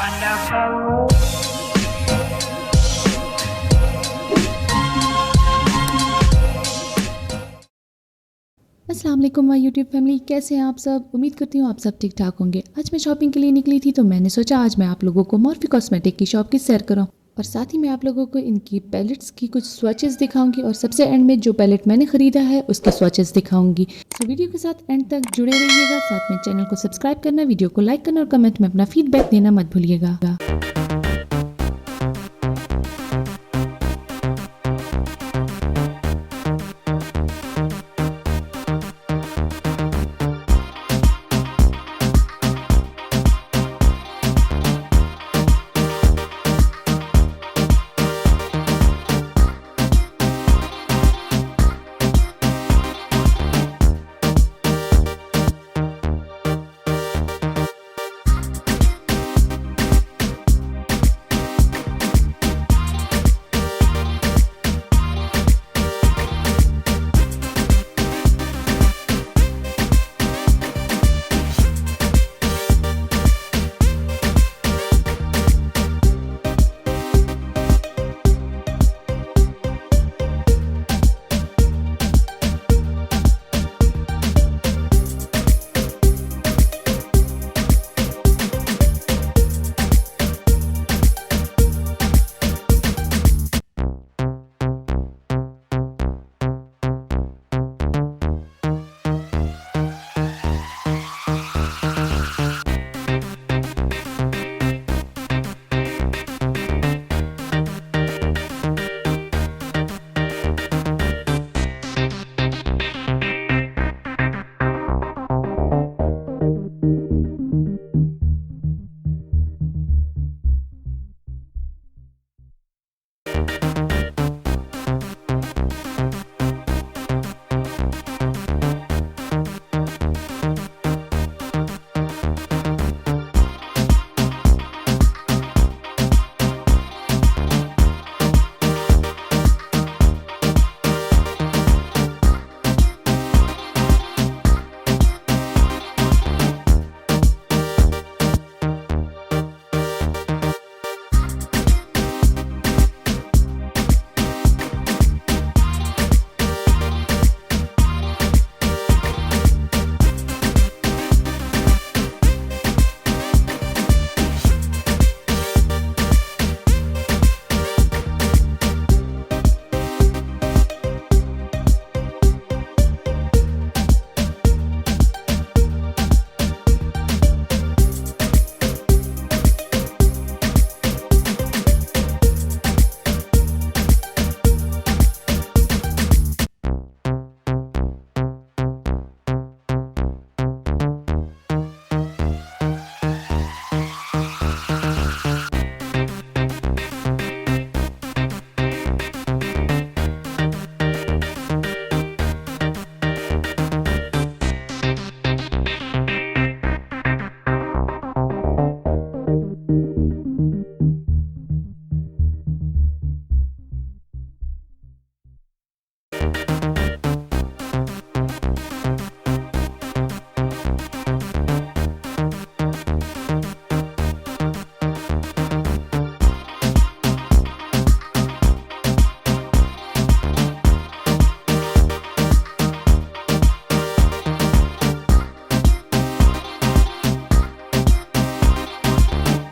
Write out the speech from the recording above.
अस्सलाम वालेकुम my YouTube family, कैसे हैं आप सब। उम्मीद करती हूँ आप सब ठीक ठाक होंगे। आज मैं शॉपिंग के लिए निकली थी तो मैंने सोचा आज मैं आप लोगों को मॉर्फी कॉस्मेटिक की शॉप की सैर कराऊं और साथ ही मैं आप लोगों को इनकी पैलेट्स की कुछ स्वॉचेस दिखाऊंगी और सबसे एंड में जो पैलेट मैंने खरीदा है उसके स्वॉचेस दिखाऊंगी। तो वीडियो के साथ एंड तक जुड़े रहिएगा। साथ में चैनल को सब्सक्राइब करना, वीडियो को लाइक करना और कमेंट में अपना फीडबैक देना मत भूलिएगा।